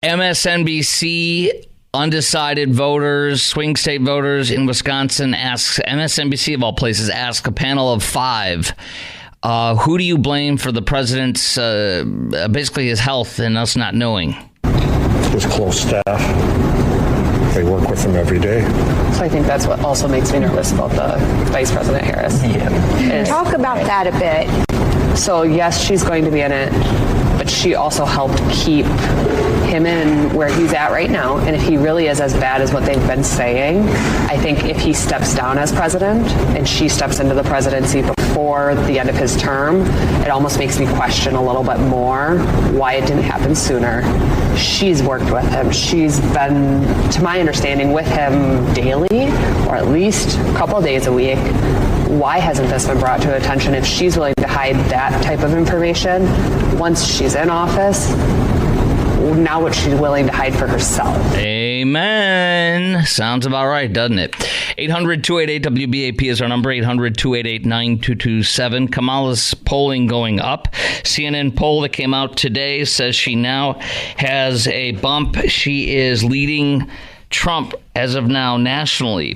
MSNBC undecided voters, swing state voters in Wisconsin asks, MSNBC of all places, asks a panel of 5, who do you blame for the president's, basically his health and us not knowing? His close staff. They work with him every day. So I think that's what also makes me nervous about the Vice President Harris. Yeah. Talk about that a bit. So yes, she's going to be in it, but she also helped keep him in where he's at right now. And if he really is as bad as what they've been saying, I think if he steps down as president and she steps into the presidency before the end of his term, it almost makes me question a little bit more why it didn't happen sooner. She's worked with him. She's been, to my understanding, with him daily, or at least a couple of days a week. Why hasn't this been brought to attention? If she's willing to hide that type of information once she's in office, now what she's willing to hide for herself. Amen. Sounds about right, doesn't it? 800-288-WBAP is our number, 800-288-9227. Kamala's polling going up. CNN poll that came out today says she now has a bump. She is leading Trump as of now nationally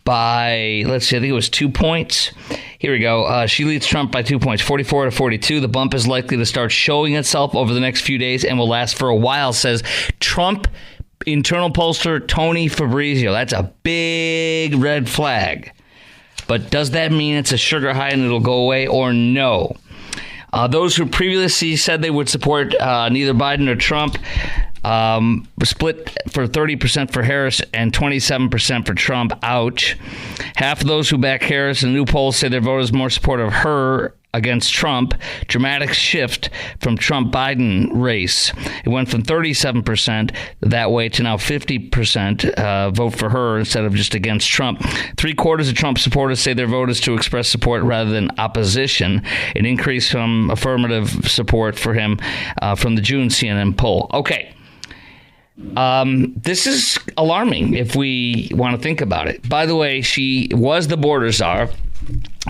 by, let's see, I think it was 2 points. Here we go. She leads Trump by 2 points, 44-42. The bump is likely to start showing itself over the next few days and will last for a while, says Trump internal pollster Tony Fabrizio. That's a big red flag. But does that mean it's a sugar high and it'll go away, or no? Those who previously said they would support neither Biden or Trump split for 30% for Harris and 27% for Trump. Ouch. Half of those who back Harris in new polls say their voters more supportive of her against Trump. Dramatic shift from Trump-Biden race. It went from 37% that way to now 50% vote for her instead of just against Trump. 3/4 of Trump supporters say their vote is to express support rather than opposition. An increase from affirmative support for him from the June CNN poll. Okay. This is alarming if we want to think about it. By the way, she was the border czar.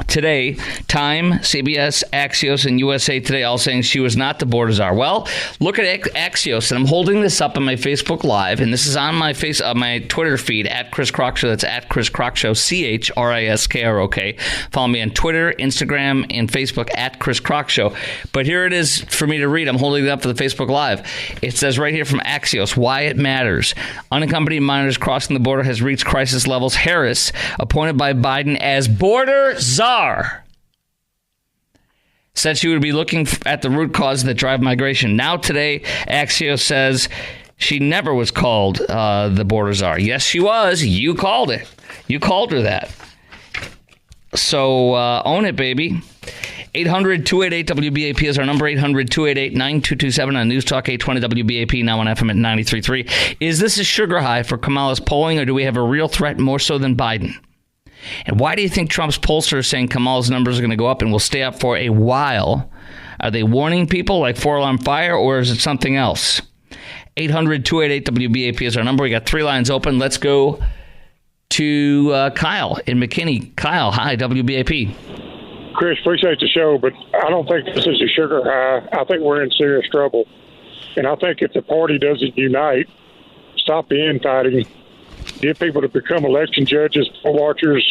Today, Time, CBS, Axios, and USA Today all saying she was not the border czar. Well, look at Axios, and I'm holding this up on my Facebook Live, and this is on my my Twitter feed, at Chris Krok Show. That's at Chris Krok Show, CHRISKROK. Follow me on Twitter, Instagram, and Facebook, at Chris Krok Show. But here it is for me to read. I'm holding it up for the Facebook Live. It says right here from Axios, why it matters. Unaccompanied minors crossing the border has reached crisis levels. Harris, appointed by Biden as border czar, said she would be looking at the root causes that drive migration. Now today, Axios says she never was called the border czar. Yes, she was. You called it. You called her that. So own it, baby. 800-288-WBAP is our number, 800-288-9227 on News Talk 820 WBAP, now on FM at 93.3. Is this a sugar high for Kamala's polling, or do we have a real threat more so than Biden? And why do you think Trump's pollster is saying Kamala's numbers are going to go up and will stay up for a while? Are they warning people like 4-alarm fire, or is it something else? 800-288-WBAP is our number. We got 3 lines open. Let's go to Kyle in McKinney. Kyle, hi, WBAP. Chris, appreciate the show, but I don't think this is a sugar high. I think we're in serious trouble. And I think if the party doesn't unite, stop the infighting, get people to become election judges, poll watchers,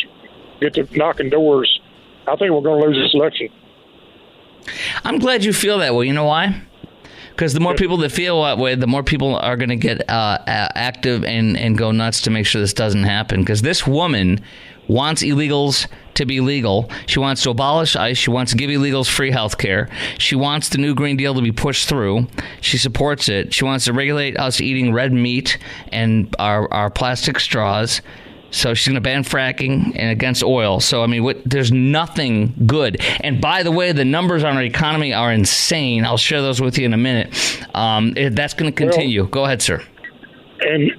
get to knocking doors, I think we're going to lose this election. I'm glad you feel that way. You know why? Because the more people that feel that way, the more people are going to get active and go nuts to make sure this doesn't happen. Because this woman wants illegals to be legal. She wants to abolish ICE. She wants to give illegals free health care. She wants the new Green Deal to be pushed through. She supports it. She wants to regulate us eating red meat and our plastic straws. So she's going to ban fracking and against oil. So, I mean, there's nothing good. And by the way, the numbers on our economy are insane. I'll share those with you in a minute. That's going to continue. Well, go ahead, sir. And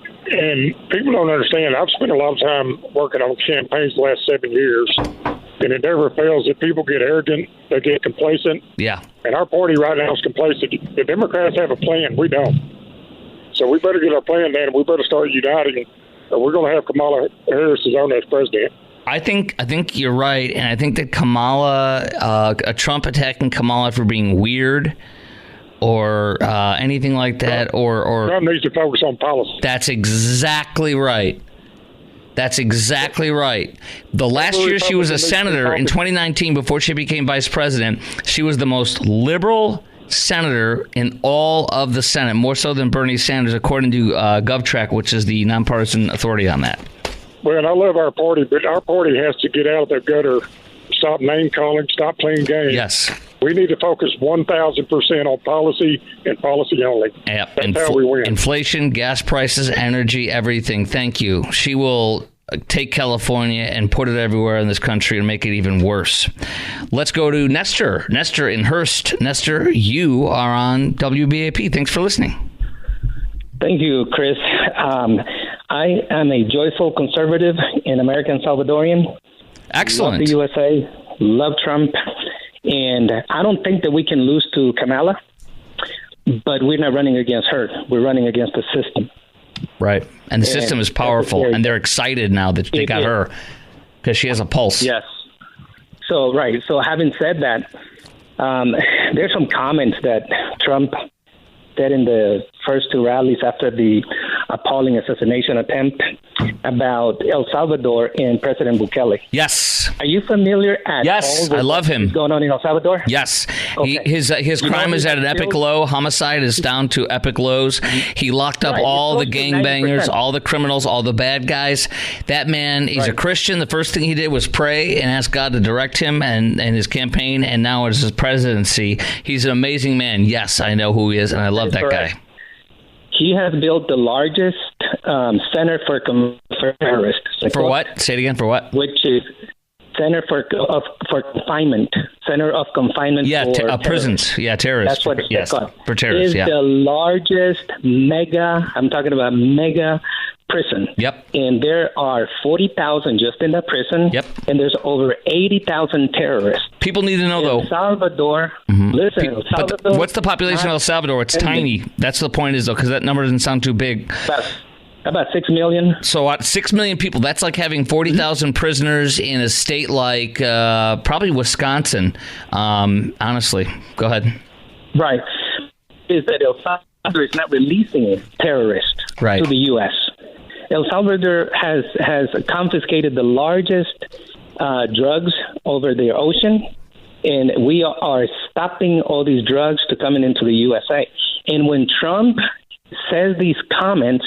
people don't understand. I've spent a lot of time working on campaigns the last 7 years, and it never fails that people get arrogant, they get complacent. Yeah. And our party right now is complacent. The Democrats have a plan. We don't. So we better get our plan down, and we better start uniting, or we're going to have Kamala Harris as our next president. I think you're right, and I think that Kamala, Trump attacking Kamala for being weird or anything like that. Or Trump needs to focus on policy. That's exactly right. That's exactly right. The last year she was a senator in 2019, before she became vice president, she was the most liberal senator in all of the Senate, more so than Bernie Sanders, according to GovTrack, which is the nonpartisan authority on that. Well, I love our party, but our party has to get out of the gutter, stop name calling, stop playing games. Yes. We need to focus 1,000% on policy and policy only. Yep. That's how we win. Inflation, gas prices, energy, everything. Thank you. She will take California and put it everywhere in this country and make it even worse. Let's go to Nestor. Nestor in Hearst. Nestor, you are on WBAP. Thanks for listening. Thank you, Chris. I am a joyful conservative in American Salvadorian. Excellent. Love the USA, love Trump, and I don't think that we can lose to Kamala, but we're not running against her. We're running against the system. Right. And the system is powerful, and they're excited now that they got her because she has a pulse. Yes. So, right. So having said that, there's some comments that Trump said in the first two rallies after the appalling assassination attempt about El Salvador and President Bukele. Yes. Are you familiar at yes, all I love him. What's going on in El Salvador? Yes. Okay. His crime is at an epic low. Homicide is down to epic lows. He locked up all the gangbangers, all the criminals, all the bad guys. That man, he's a Christian. The first thing he did was pray and ask God to direct him and his campaign, and now it's his presidency. He's an amazing man. Yes, I know who he is, and I love that guy. He has built the largest center for terrorists. For what? Say it again. For what? Which is Center for Confinement. Center of Confinement for prisons. Yeah, terrorists. That's what it's called. For terrorists, It's the largest I'm talking about mega prison. Yep. And there are 40,000 just in that prison. Yep. And there's over 80,000 terrorists. People need to know, though. El Salvador. Listen, El Salvador. But what's the population of El Salvador? It's tiny. That's the point, is though, because that number doesn't sound too big. About 6 million. So 6 million people. That's like having 40,000 prisoners in a state like probably Wisconsin. Honestly, go ahead. Right. Is that El Salvador is not releasing terrorists to the U.S. El Salvador has confiscated the largest drugs over the ocean, and we are stopping all these drugs to coming into the USA. And when Trump says these comments,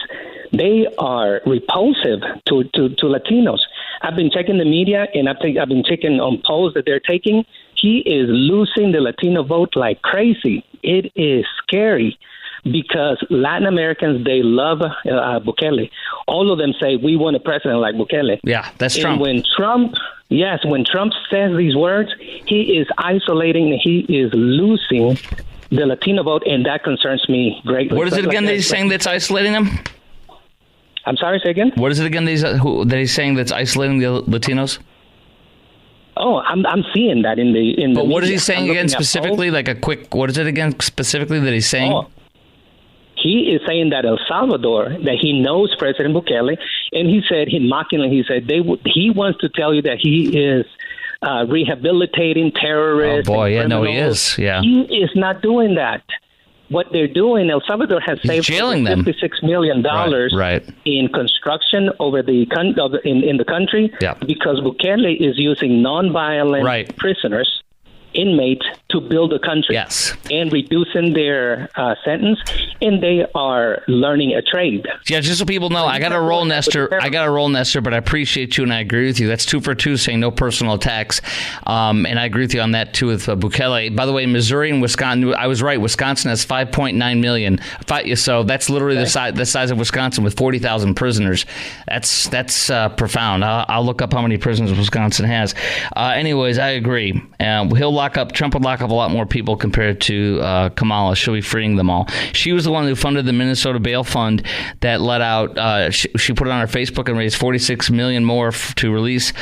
they are repulsive to Latinos. I've been checking the media, and I've been checking on polls that they're taking. He is losing the Latino vote like crazy. It is scary because Latin Americans, they love Bukele. All of them say, we want a president like Bukele. Yeah, that's and Trump. When Trump says these words, he is isolating, he is losing the Latino vote, and that concerns me greatly. What is it again that he's saying that's isolating them? I'm sorry, say again? What is it again that he's saying that's isolating the Latinos? Oh, I'm seeing that in the But what media. is he saying again specifically? Like a quick, what is it again specifically that he's saying? Oh, he is saying that El Salvador, that he knows President Bukele, and he said, mockingly, he said, he wants to tell you that he is rehabilitating terrorists. Oh boy, yeah, no, he is. Yeah, he is not doing that. What they're doing, El Salvador has saved $56 million in construction over in the country because Bukele is using nonviolent prisoners, inmates, to build a country and reducing their sentence, and they are learning a trade. Yeah, just so people know, I got to roll, Nestor, but I appreciate you and I agree with you. That's 2 for 2, saying no personal attacks. And I agree with you on that, too, with Bukele. By the way, Missouri and Wisconsin, I was right, Wisconsin has 5.9 million. So that's literally the size of Wisconsin with 40,000 prisoners. That's profound. I'll look up how many prisoners Wisconsin has. Anyways, I agree. Trump would lock up a lot more people compared to Kamala. She'll be freeing them all. She was the one who funded the Minnesota bail fund that let out, she put it on her Facebook and raised $46 million more to release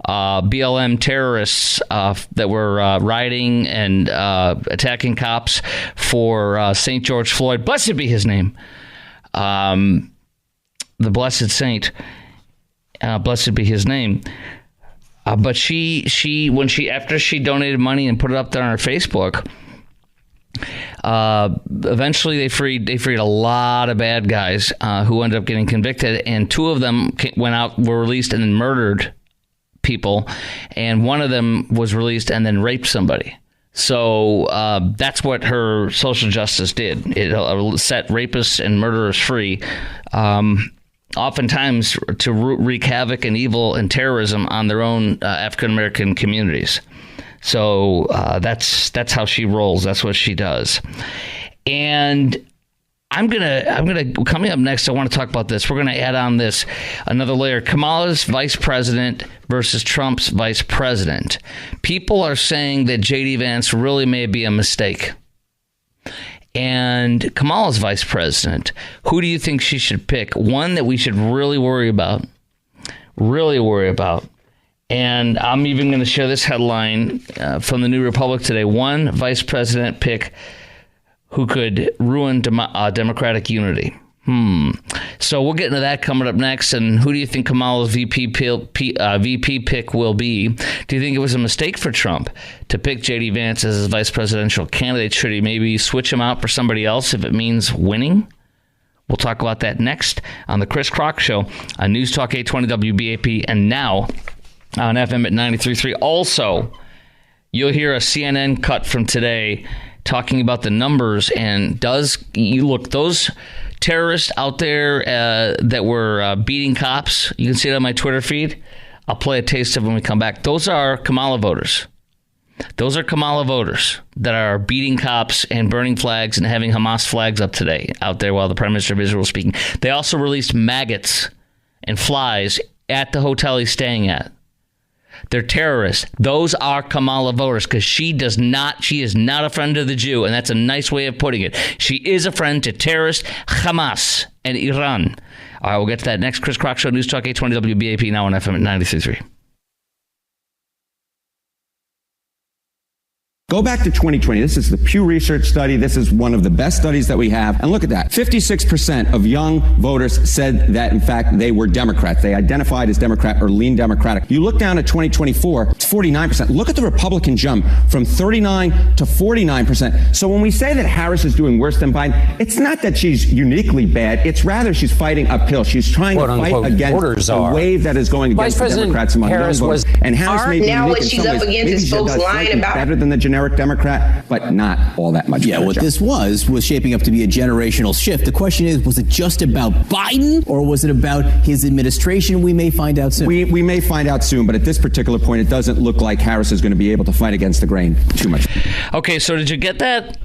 BLM terrorists that were rioting and attacking cops for St. George Floyd. Blessed be his name. The blessed saint. Blessed be his name. But after she donated money and put it up there on her Facebook, Eventually, they freed a lot of bad guys who ended up getting convicted, and 2 of them were released and then murdered people, and 1 of them was released and then raped somebody. So that's what her social justice did. It set rapists and murderers free, oftentimes to wreak havoc and evil and terrorism on their own African-American communities. So that's how she rolls. That's what she does. And I'm gonna coming up next, I want to talk about this. We're gonna add on this another layer. Kamala's vice president versus Trump's vice president. People are saying that J.D. Vance really may be a mistake. And Kamala's vice president, who do you think she should pick? One that we should really worry about. And I'm even going to share this headline from the New Republic today. One vice president pick who could ruin Democratic unity. So we'll get into that coming up next. And who do you think Kamala's VP pick will be? Do you think it was a mistake for Trump to pick J.D. Vance as his vice presidential candidate? Should he maybe switch him out for somebody else if it means winning? We'll talk about that next on the Chris Krok Show on News Talk 820 WBAP and now on FM at 93.3. Also, you'll hear a CNN cut from today talking about the numbers, and those terrorists out there that were beating cops, you can see it on my Twitter feed. I'll play a taste of it when we come back. Those are Kamala voters. Those are Kamala voters that are beating cops and burning flags and having Hamas flags up today out there while the Prime Minister of Israel was speaking. They also released maggots and flies at the hotel he's staying at. They're terrorists. Those are Kamala voters because she is not a friend of the Jew, and that's a nice way of putting it. She is a friend to terrorists, Hamas, and Iran. All right, we'll get to that next. Chris Krok Show, News Talk 820 WBAP, now on FM at 93.3. Go back to 2020. This is the Pew Research study. This is one of the best studies that we have. And look at that. 56% of young voters said that, in fact, they were Democrats. They identified as Democrat or lean Democratic. You look down at 2024, it's 49%. Look at the Republican jump from 39 to 49%. So when we say that Harris is doing worse than Biden, it's not that she's uniquely bad. It's rather she's fighting uphill. She's trying to fight against the wave that is going against the Democrats among young voters. And Harris may be now unique what in she's some up ways. against Maybe is she folks does lying about better than the generic Democrat, but not all that much. Yeah, what this was shaping up to be a generational shift. The question is, was it just about Biden or was it about his administration? We may find out soon. We may find out soon, but at this particular point, it doesn't look like Harris is going to be able to fight against the grain too much. Okay, so did you get that?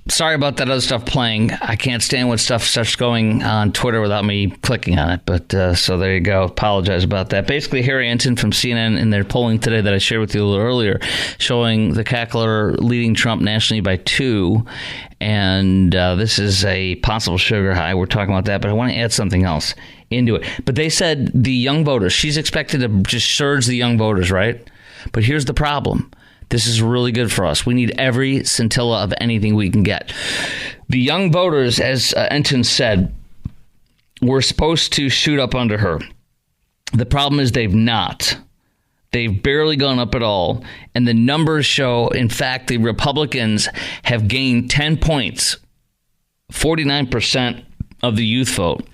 Sorry about that other stuff playing. I can't stand when stuff starts going on Twitter without me clicking on it. But so there you go. Apologize about that. Basically, Harry Ensign from CNN in their polling today that I shared with you a little earlier, showing the cackler leading Trump nationally by 2. And this is a possible sugar high. We're talking about that. But I want to add something else into it. But they said the young voters, she's expected to just surge the young voters, right? But here's the problem. This is really good for us. We need every scintilla of anything we can get. The young voters, as Ensign said, were supposed to shoot up under her. The problem is they've not. They've barely gone up at all. And the numbers show, in fact, the Republicans have gained 10 points, 49% of the youth vote.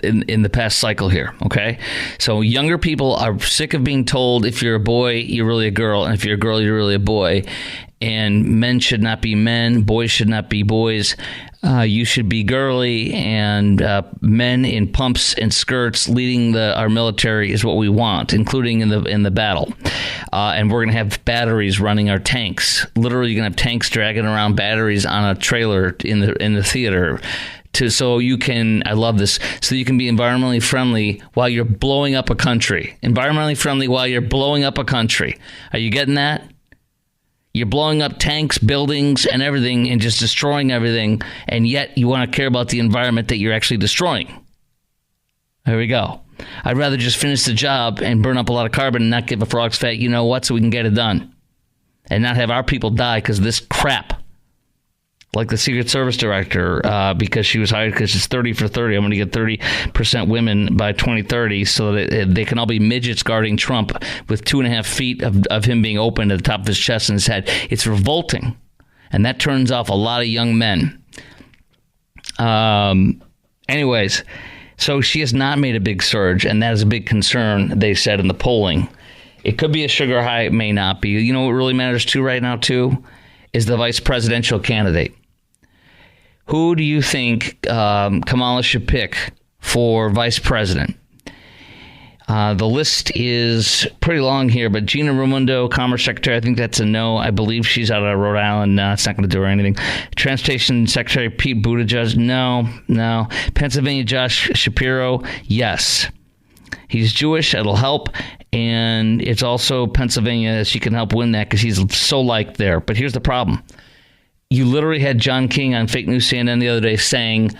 In the past cycle here, okay? So younger people are sick of being told if you're a boy, you're really a girl, and if you're a girl, you're really a boy. And men should not be men, boys should not be boys. You should be girly, and men in pumps and skirts leading our military is what we want, including in the battle. And we're going to have batteries running our tanks. Literally, you're going to have tanks dragging around batteries on a trailer in the theater. So you can, I love this, so you can be environmentally friendly while you're blowing up a country. Environmentally friendly while you're blowing up a country. Are you getting that? You're blowing up tanks, buildings, and everything, and just destroying everything, and yet you want to care about the environment that you're actually destroying. There we go. I'd rather just finish the job and burn up a lot of carbon and not give a frog's fat, you know what, so we can get it done. And not have our people die because of this crap. Like the Secret Service director, because she was hired because it's 30 for 30. I'm going to get 30% women by 2030 so that they can all be midgets guarding Trump with 2.5 feet of him being open at the top of his chest and his head. It's revolting. And that turns off a lot of young men. Anyways, so she has not made a big surge, and that is a big concern, they said in the polling. It could be a sugar high, it may not be. You know what really matters too right now, too, is the vice presidential candidate. Who do you think Kamala should pick for vice president? The list is pretty long here, but Gina Raimondo, Commerce Secretary, I think that's a no. I believe she's out of Rhode Island. No, it's not going to do her anything. Transportation Secretary Pete Buttigieg, no. Pennsylvania Josh Shapiro, yes. He's Jewish, it'll help. And it's also Pennsylvania, she can help win that because he's so liked there. But here's the problem. You literally had John King on Fake News CNN the other day saying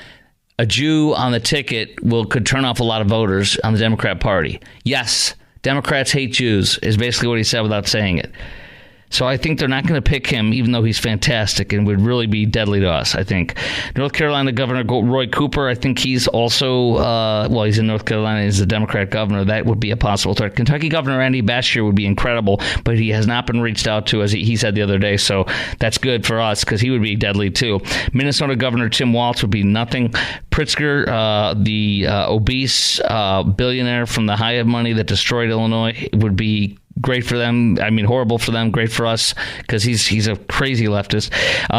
a Jew on the ticket could turn off a lot of voters on the Democrat Party. Yes, Democrats hate Jews is basically what he said without saying it. So I think they're not going to pick him, even though he's fantastic and would really be deadly to us, I think. North Carolina Governor Roy Cooper, I think he's also, he's in North Carolina. He's the Democrat governor. That would be a possible threat. Kentucky Governor Andy Beshear would be incredible, but he has not been reached out to, as he said the other day. So that's good for us because he would be deadly, too. Minnesota Governor Tim Walz would be nothing. Pritzker, the obese billionaire from the Hive money that destroyed Illinois, would be great for them. I mean, horrible for them. Great for us because he's a crazy leftist.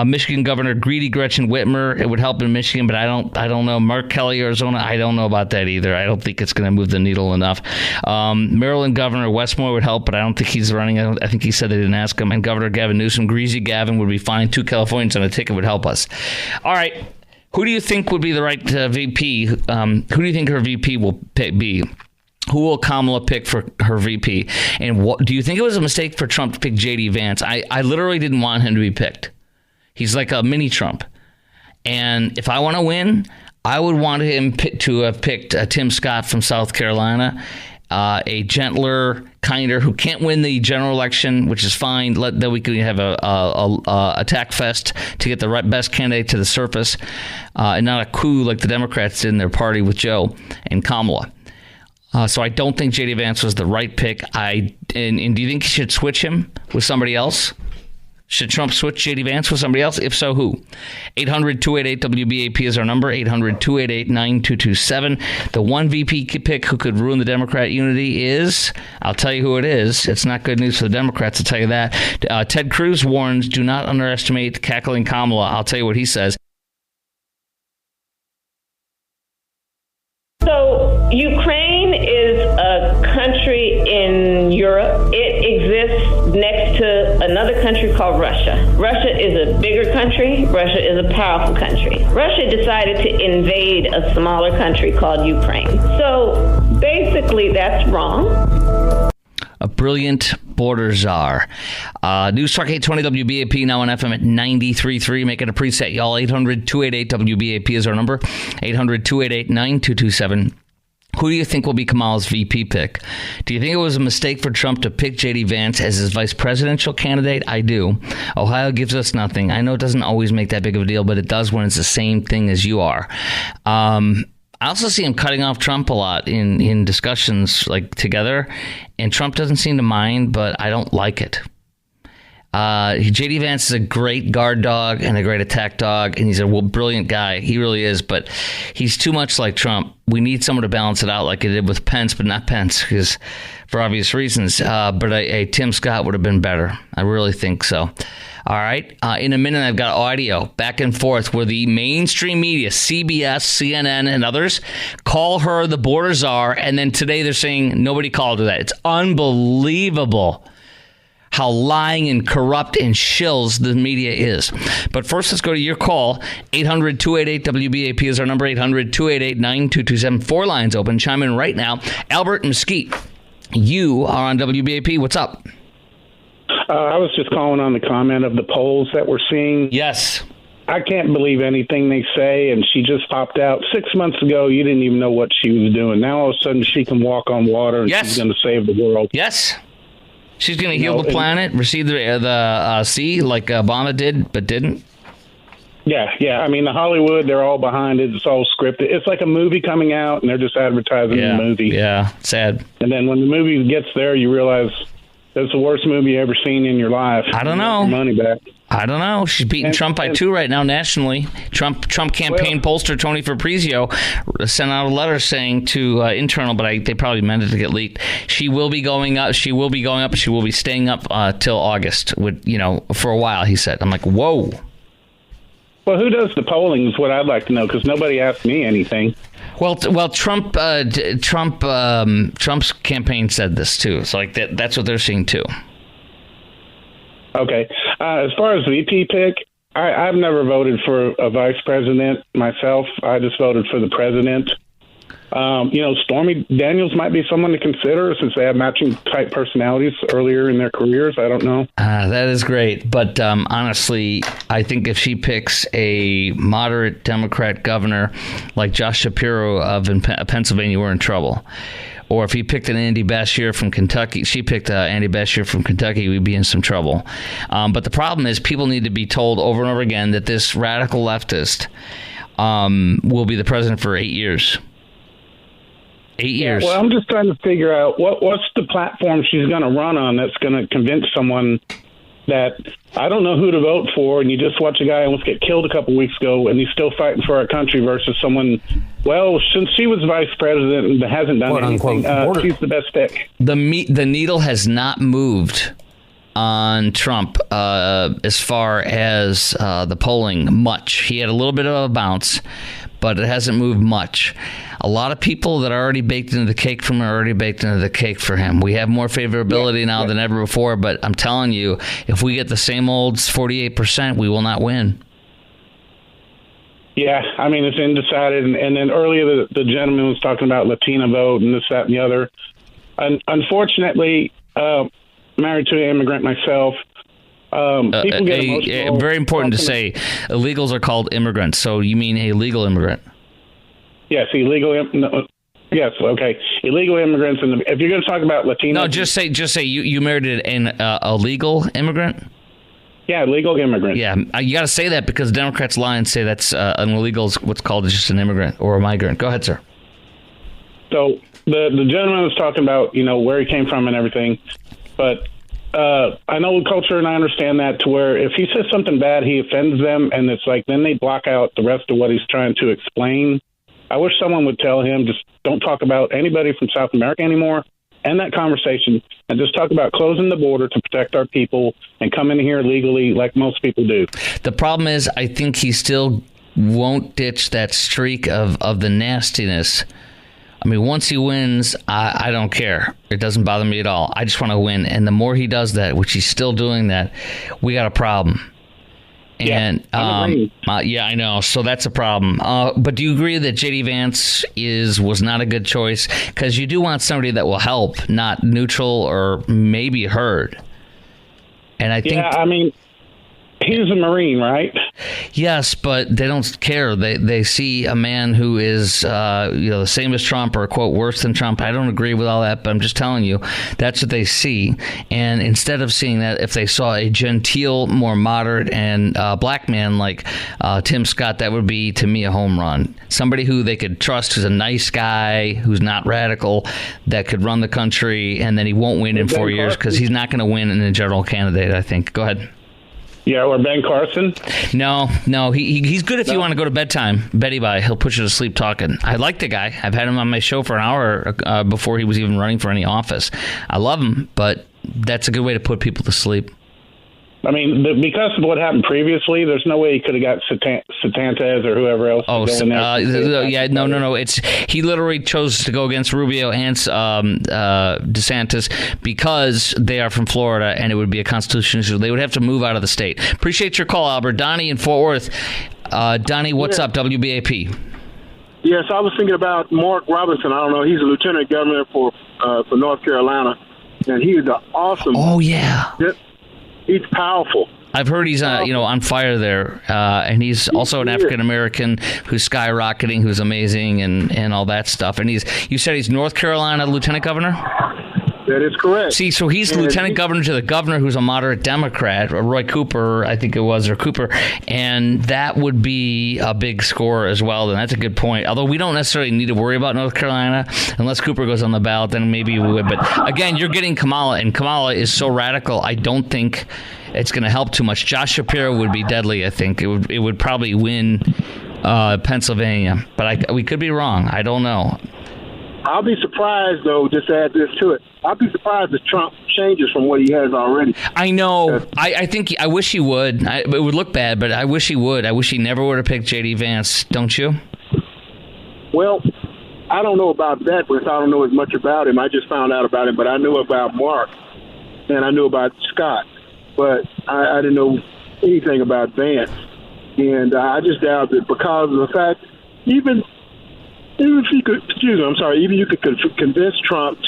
Michigan Governor Greedy Gretchen Whitmer. It would help in Michigan, but I don't know. Mark Kelly, Arizona. I don't know about that either. I don't think it's going to move the needle enough. Maryland Governor Westmore would help, but I don't think he's running. I think he said they didn't ask him. And Governor Gavin Newsom, Greasy Gavin, would be fine. 2 Californians on a ticket would help us. All right. Who do you think would be the right VP? Who do you think her VP will be? Who will Kamala pick for her VP? And what do you think it was a mistake for Trump to pick J.D. Vance? I literally didn't want him to be picked. He's like a mini Trump. And if I want to win, I would want him to have picked Tim Scott from South Carolina, a gentler, kinder, who can't win the general election, which is fine. That we could have a attack fest to get the best candidate to the surface, and not a coup like the Democrats did in their party with Joe and Kamala. So I don't think J.D. Vance was the right pick. And do you think he should switch him with somebody else? Should Trump switch J.D. Vance with somebody else? If so, who? 800-288-WBAP is our number, 800-288-9227. The one VP pick who could ruin the Democrat unity is, I'll tell you who it is. It's not good news for the Democrats, I'll tell you that. Ted Cruz warns, do not underestimate cackling Kamala. I'll tell you what he says. So Ukraine is a country in Europe. It exists next to another country called Russia. Russia is a bigger country. Russia is a powerful country. Russia decided to invade a smaller country called Ukraine. So basically that's wrong. A brilliant border czar. News Talk 820 WBAP, now on FM at 93.3. Make it a preset, y'all. 800-288-WBAP is our number. 800-288-9227. Who do you think will be Kamala's VP pick? Do you think it was a mistake for Trump to pick J.D. Vance as his vice presidential candidate? I do. Ohio gives us nothing. I know it doesn't always make that big of a deal, but it does when it's the same thing as you are. I also see him cutting off Trump a lot in discussions like together, and Trump doesn't seem to mind, but I don't like it. J.D. Vance is a great guard dog and a great attack dog, and he's a brilliant guy. He really is, but he's too much like Trump. We need someone to balance it out like it did with Pence, but not Pence, because for obvious reasons. But a Tim Scott would have been better. I really think so. All right. In a minute, I've got audio back and forth where the mainstream media, CBS, CNN, and others, call her the border czar. And then today they're saying nobody called her that. It's unbelievable how lying and corrupt and shills the media is. But first, let's go to your call. 800-288-WBAP is our number. 800-288-9227. 4 lines open. Chime in right now. Albert and Mesquite, you are on WBAP. What's up? I was just calling on the comment of the polls that we're seeing. Yes. I can't believe anything they say, and she just popped out. 6 months ago, you didn't even know what she was doing. Now, all of a sudden, she can walk on water, and she's going to save the world. Yes. She's going to heal the planet, receive the sea like Obama did, but didn't. Yeah. I mean, the Hollywood, they're all behind it. It's all scripted. It's like a movie coming out, and they're just advertising the movie. Yeah, sad. And then when the movie gets there, you realize it's the worst movie you ever seen in your life. I don't know. Money back. I don't know. She's beating Trump by 2 right now nationally. Trump campaign pollster Tony Fabrizio sent out a letter saying to internal, but they probably meant it to get leaked. She will be going up. She will be going up. She will be staying up till August. For a while, he said. I'm like, whoa. Well, who does the polling is what I'd like to know, because nobody asked me anything. Well, Trump's campaign said this too. So that's what they're seeing too. Okay. As far as VP pick, I've never voted for a vice president myself. I just voted for the president. Stormy Daniels might be someone to consider since they have matching type personalities earlier in their careers. I don't know. That is great. But honestly, I think if she picks a moderate Democrat governor like Josh Shapiro of Pennsylvania, we're in trouble. Or if he picked an Andy Beshear from Kentucky, she picked Andy Beshear from Kentucky, we'd be in some trouble. But the problem is people need to be told over and over again that this radical leftist will be the president for 8 years. 8 years. Well, I'm just trying to figure out what's the platform she's going to run on that's going to convince someone that I don't know who to vote for, and you just watch a guy almost get killed a couple weeks ago, and he's still fighting for our country versus someone, well, since she was vice president and hasn't done anything, she's the best pick. The needle has not moved on Trump as far as the polling much. He had a little bit of a bounce, but it hasn't moved much. A lot of people that are already baked into the cake from him are already baked into the cake for him. We have more favorability now than ever before, but I'm telling you, if we get the same old 48%, we will not win. Yeah, I mean, it's undecided. And then earlier the gentleman was talking about Latina vote and this, that, and the other. Unfortunately, married to an immigrant myself, people get emotional. Very important to say, illegals are called immigrants. So you mean a legal immigrant? Yes, illegal. Yes, okay. Illegal immigrants, and if you're going to talk about Latinos, no, just say you married a legal immigrant. Yeah, legal immigrant. Yeah, you got to say that because Democrats lie and say that's an illegal is what's called just an immigrant or a migrant. Go ahead, sir. So the gentleman was talking about where he came from and everything, but I know culture and I understand that to where if he says something bad, he offends them, and it's like then they block out the rest of what he's trying to explain. I wish someone would tell him, just don't talk about anybody from South America anymore. End that conversation and just talk about closing the border to protect our people and come in here legally like most people do. The problem is I think he still won't ditch that streak of the nastiness. I mean, once he wins, I don't care. It doesn't bother me at all. I just want to win. And the more he does that, which he's still doing that, we got a problem. And yeah, I know. So that's a problem. But do you agree that J.D. Vance was not a good choice? Because you do want somebody that will help, not neutral or maybe hurt. And I think. Yeah, I mean, he's a Marine, right? Yes, but they don't care. They see a man who is, the same as Trump or, quote, worse than Trump. I don't agree with all that, but I'm just telling you, that's what they see. And instead of seeing that, if they saw a genteel, more moderate and black man like Tim Scott, that would be, to me, a home run. Somebody who they could trust, who's a nice guy, who's not radical, that could run the country, and then he won't win in 4 years because he's not going to win in a general candidate, I think. Go ahead. Yeah, or Ben Carson? No, he's good if you want to go to bedtime. Betty Bye, he'll put you to sleep talking. I like the guy. I've had him on my show for an hour before he was even running for any office. I love him, but that's a good way to put people to sleep. I mean, because of what happened previously, there's no way he could have got Satantes or whoever else. Oh, yeah, no. He literally chose to go against Rubio and DeSantis because they are from Florida, and it would be a constitutional issue. They would have to move out of the state. Appreciate your call, Albert. Donnie in Fort Worth. Donnie, what's up, WBAP? Yes, I was thinking about Mark Robinson. I don't know. He's a lieutenant governor for North Carolina, and he is awesome. Oh, yeah. He's powerful. I've heard he's on fire there, and he's also an African American who's skyrocketing, who's amazing, and all that stuff. And you said he's North Carolina lieutenant governor? That is correct. See, so he's lieutenant governor to the governor, who's a moderate Democrat, Roy Cooper, I think it was, or Cooper, and that would be a big score as well. And that's a good point. Although we don't necessarily need to worry about North Carolina unless Cooper goes on the ballot, then maybe we would. But again, you're getting Kamala, and Kamala is so radical. I don't think it's going to help too much. Josh Shapiro would be deadly. I think it would probably win Pennsylvania, but we could be wrong. I don't know. I'll be surprised, though, just to add this to it. I'll be surprised if Trump changes from what he has already. I know. I wish he would. It would look bad, but I wish he would. I wish he never would have picked J.D. Vance. Don't you? Well, I don't know about that because I don't know as much about him. I just found out about him, but I knew about Mark, and I knew about Scott. But I didn't know anything about Vance. And I just doubt that because of the fact, even if you could, even you could convince Trump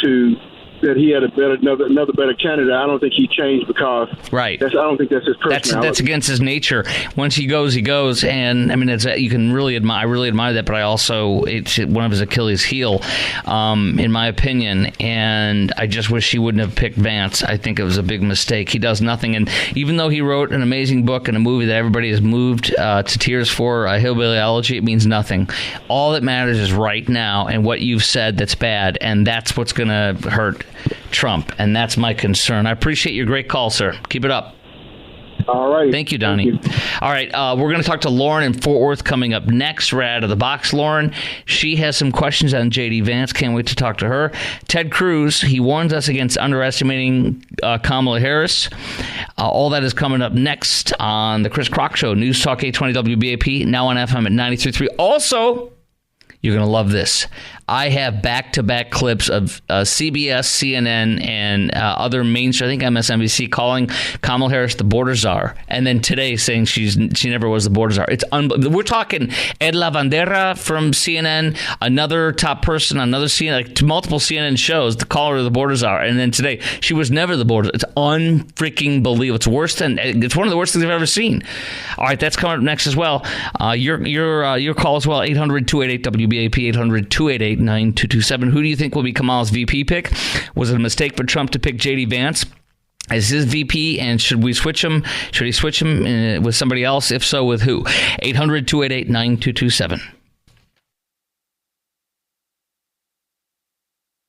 that he had another better candidate, I don't think he changed because I don't think that's his personality. That's against his nature. Once he goes, he goes, and I mean you can really admire. I really admire that, but I also it's one of his Achilles' heel, in my opinion. And I just wish he wouldn't have picked Vance. I think it was a big mistake. He does nothing, and even though he wrote an amazing book and a movie that everybody is moved to tears for, Hillbilly Elegy, it means nothing. All that matters is right now and what you've said that's bad, and that's what's going to hurt Trump, and that's my concern. I appreciate your great call, sir. Keep it up. All right. Thank you, Donnie. All right, we're going to talk to Lauren in Fort Worth coming up next. We're out of the box, Lauren. She has some questions on J.D. Vance. Can't wait to talk to her. Ted Cruz, he warns us against underestimating Kamala Harris. All that is coming up next on the Chris Krok Show. News Talk 820 WBAP, now on FM at 93.3. Also, you're going to love this. I have back-to-back clips of CBS, CNN, and other mainstream, I think MSNBC, calling Kamala Harris the border czar, and then today saying she never was the border czar. It's we're talking Ed Lavandera from CNN, another top person, another CNN, like multiple CNN shows, to call her the border czar, and then today she was never the border. It's unfreaking believable. It's it's one of the worst things I've ever seen. All right, that's coming up next as well. Your call as well, 800-288-WBAP, 800-288-9227. Who do you think will be Kamala's VP pick? Was it a mistake for Trump to pick J.D. Vance as his VP, and should we switch him? Should he switch him with somebody else? If so, with who? 800-288-9227.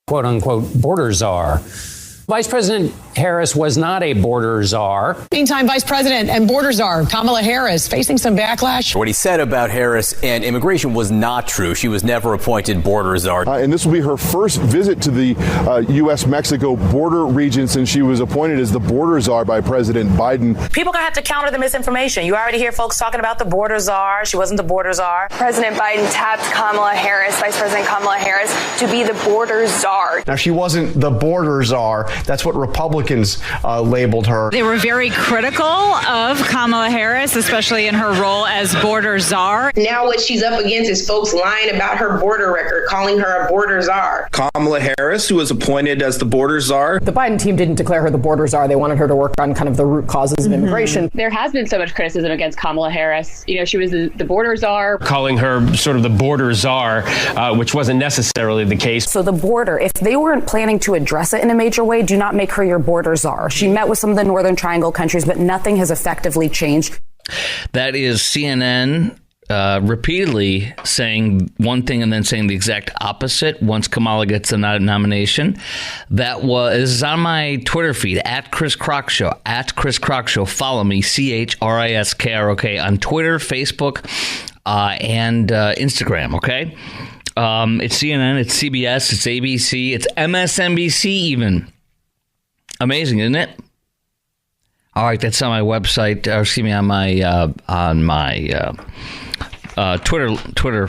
Quote unquote border czar. Vice President Harris was not a border czar. Meantime, Vice President and border czar Kamala Harris facing some backlash. What he said about Harris and immigration was not true. She was never appointed border czar. And this will be her first visit to the U.S.-Mexico border region since she was appointed as the border czar by President Biden. People are going to have to counter the misinformation. You already hear folks talking about the border czar. She wasn't the border czar. President Biden tapped Kamala Harris, Vice President Kamala Harris, to be the border czar. Now, she wasn't the border czar. That's what Republicans labeled her. They were very critical of Kamala Harris, especially in her role as border czar. Now what she's up against is folks lying about her border record, calling her a border czar. Kamala Harris, who was appointed as the border czar. The Biden team didn't declare her the border czar. They wanted her to work on kind of the root causes of immigration. There has been so much criticism against Kamala Harris. You know, she was the border czar. Calling her sort of the border czar, which wasn't necessarily the case. So the border, if they weren't planning to address it in a major way, do not make her your border czar. She met with some of the Northern Triangle countries, but nothing has effectively changed. That is CNN repeatedly saying one thing and then saying the exact opposite once Kamala gets the nomination. This is on my Twitter feed, at Chris Krok Show, at Chris Krok Show. Follow me, CHRISKROK, on Twitter, Facebook, and Instagram, okay? It's CNN, it's CBS, it's ABC, it's MSNBC even. Amazing, isn't it? All right, that's on my website, or excuse me, on my Twitter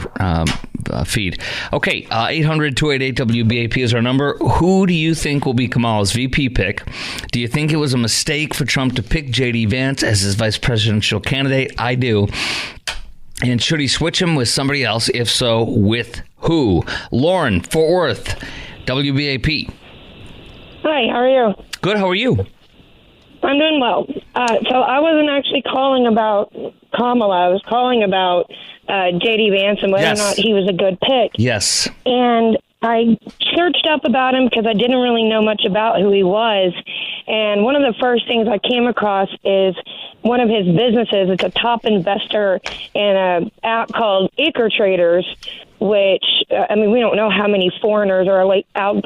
feed. Okay, 800-288-WBAP is our number. Who do you think will be Kamala's VP pick? Do you think it was a mistake for Trump to pick J.D. Vance as his vice presidential candidate? I do. And should he switch him with somebody else? If so, with who? Lauren, Fort Worth, WBAP. Hi, how are you? Good, how are you? I'm doing well. So I wasn't actually calling about Kamala. I was calling about J.D. Vance and whether or not he was a good pick. Yes. And I searched up about him because I didn't really know much about who he was. And one of the first things I came across is one of his businesses. It's a top investor in an app called Acre Traders, which, we don't know how many foreigners are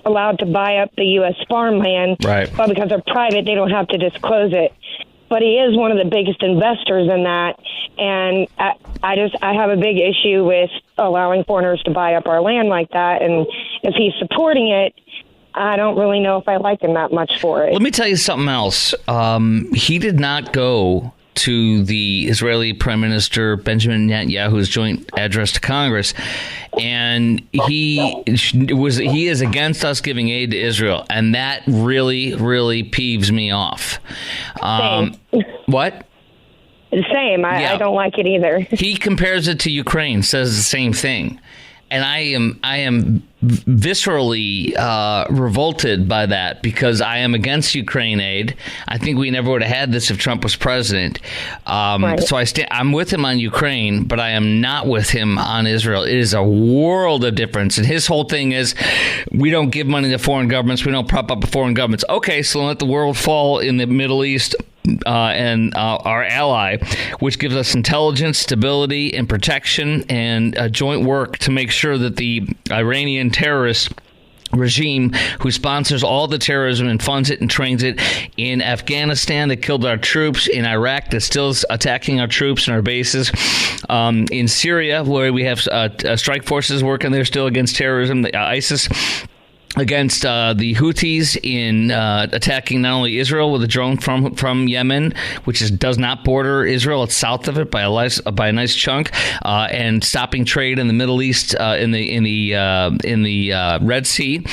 allowed to buy up the U.S. farmland. Right. But because they're private, they don't have to disclose it. But he is one of the biggest investors in that. And I have a big issue with allowing foreigners to buy up our land like that. And if he's supporting it, I don't really know if I like him that much for it. Let me tell you something else. He did not go to the Israeli Prime Minister Benjamin Netanyahu's joint address to Congress, and he is against us giving aid to Israel, and that really, really peeves me off. What? The same. I don't like it either. He compares it to Ukraine, says the same thing. And I am viscerally revolted by that, because I am against Ukraine aid. I think we never would have had this if Trump was president. Right. So I'm with him on Ukraine, but I am not with him on Israel. It is a world of difference. And his whole thing is, we don't give money to foreign governments. We don't prop up foreign governments. Okay, so let the world fall in the Middle East. And our ally, which gives us intelligence, stability, and protection, and joint work to make sure that the Iranian terrorist regime, who sponsors all the terrorism and funds it and trains it in Afghanistan, that killed our troops, in Iraq, that still is attacking our troops and our bases, in Syria, where we have strike forces working there still against terrorism, ISIS, against the Houthis in attacking not only Israel with a drone from Yemen, which does not border Israel, it's south of it by a nice chunk, and stopping trade in the Middle East in the Red Sea,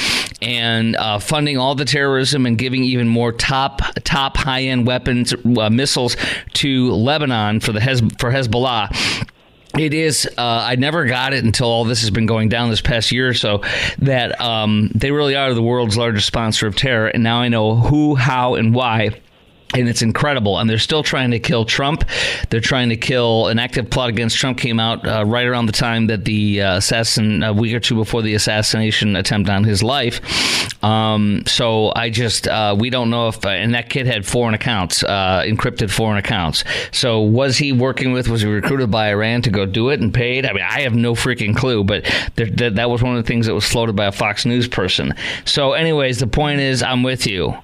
and funding all the terrorism and giving even more top high end weapons, missiles to Lebanon for Hezbollah. It is, I never got it until all this has been going down this past year or so, that they really are the world's largest sponsor of terror. And now I know who, how, and why. And it's incredible. And they're still trying to kill Trump. They're trying to kill. An active plot against Trump came out right around the time that the a week or two before the assassination attempt on his life. So I just, we don't know if, and that kid had foreign accounts, encrypted foreign accounts. So was he recruited by Iran to go do it and paid? I mean, I have no freaking clue, but that was one of the things that was floated by a Fox News person. So anyways, the point is, I'm with you.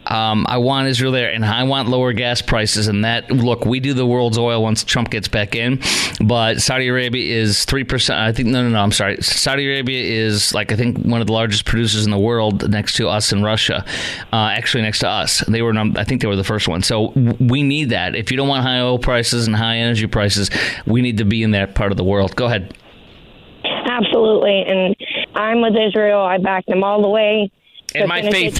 I want Israel there, and I want lower gas prices. And that, look, we do the world's oil once Trump gets back in, but Saudi Arabia is 3%. I think, no, I'm sorry. Saudi Arabia is, I think one of the largest producers in the world, next to us and Russia. Actually, next to us. I think they were the first one. So we need that. If you don't want high oil prices and high energy prices, we need to be in that part of the world. Go ahead. Absolutely. And I'm with Israel. I back them all the way. And my faith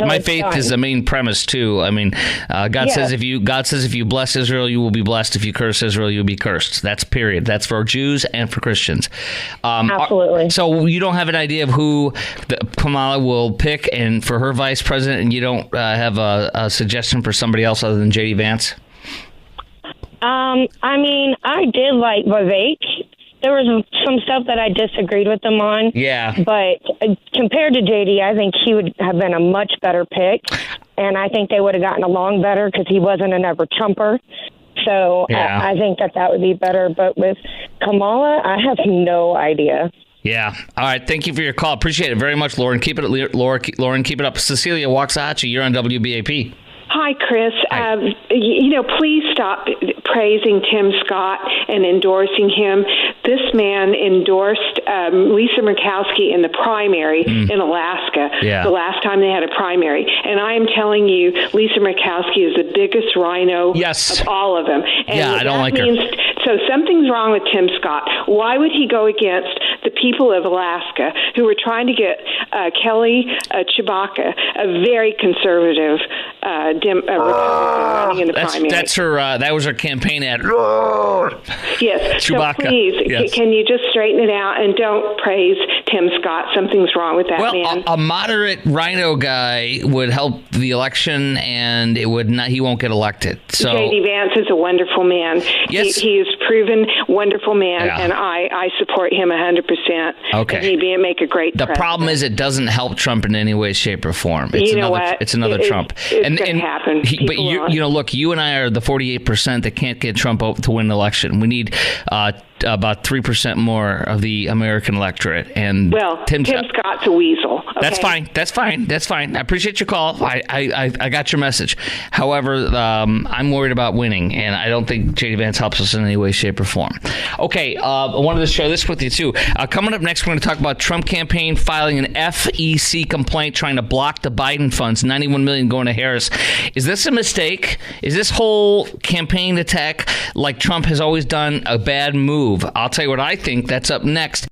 is the main premise too. I mean, God says if you bless Israel, you will be blessed. If you curse Israel, you'll be cursed. That's period. That's for Jews and for Christians. Absolutely. So you don't have an idea of who Kamala will pick and for her vice president, and you don't have a suggestion for somebody else other than J.D. Vance? I did like Vivek. There was some stuff that I disagreed with them on. Yeah. But compared to JD, I think he would have been a much better pick. And I think they would have gotten along better because he wasn't an ever-Trumper. So I think that would be better. But with Kamala, I have no idea. Yeah. All right. Thank you for your call. Appreciate it very much, Lauren. Keep it, Lauren. Keep it up. Cecilia Waxahachie, you're on WBAP. Hi, Chris. Please stop praising Tim Scott and endorsing him. This man endorsed Lisa Murkowski in the primary in Alaska, the last time they had a primary. And I am telling you, Lisa Murkowski is the biggest rhino of all of them. And I don't like her. So something's wrong with Tim Scott. Why would he go against the people of Alaska who were trying to get Kelly Chewbacca, a very conservative Republican, running in the primary? That's her. That was her campaign ad. Yes. Chewbacca. So please, can you just straighten it out and don't praise Tim Scott? Something's wrong with that man. A moderate rhino guy would help the election, and it would not. He won't get elected. So J.D. Vance is a wonderful man. Yes. He is proven wonderful man, and I support him 100%. Okay. And he'd make a great The president. problem is it doesn't help Trump in any way, shape, or form. It's You know another, what? It's another Trump. It's going to happen. But look, you and I are the 48% that can't get Trump to win an election. We need about 3% more of the American electorate. And Tim Scott's a weasel. Okay? That's fine. That's fine. I appreciate your call. I got your message. However, I'm worried about winning, and I don't think J.D. Vance helps us in any way, shape, or form. Okay, I wanted to share this with you, too. Coming up next, we're going to talk about Trump campaign filing an FEC complaint trying to block the Biden funds, $91 million going to Harris. Is this a mistake? Is this whole campaign attack, like Trump has always done, a bad move? I'll tell you what I think. That's up next.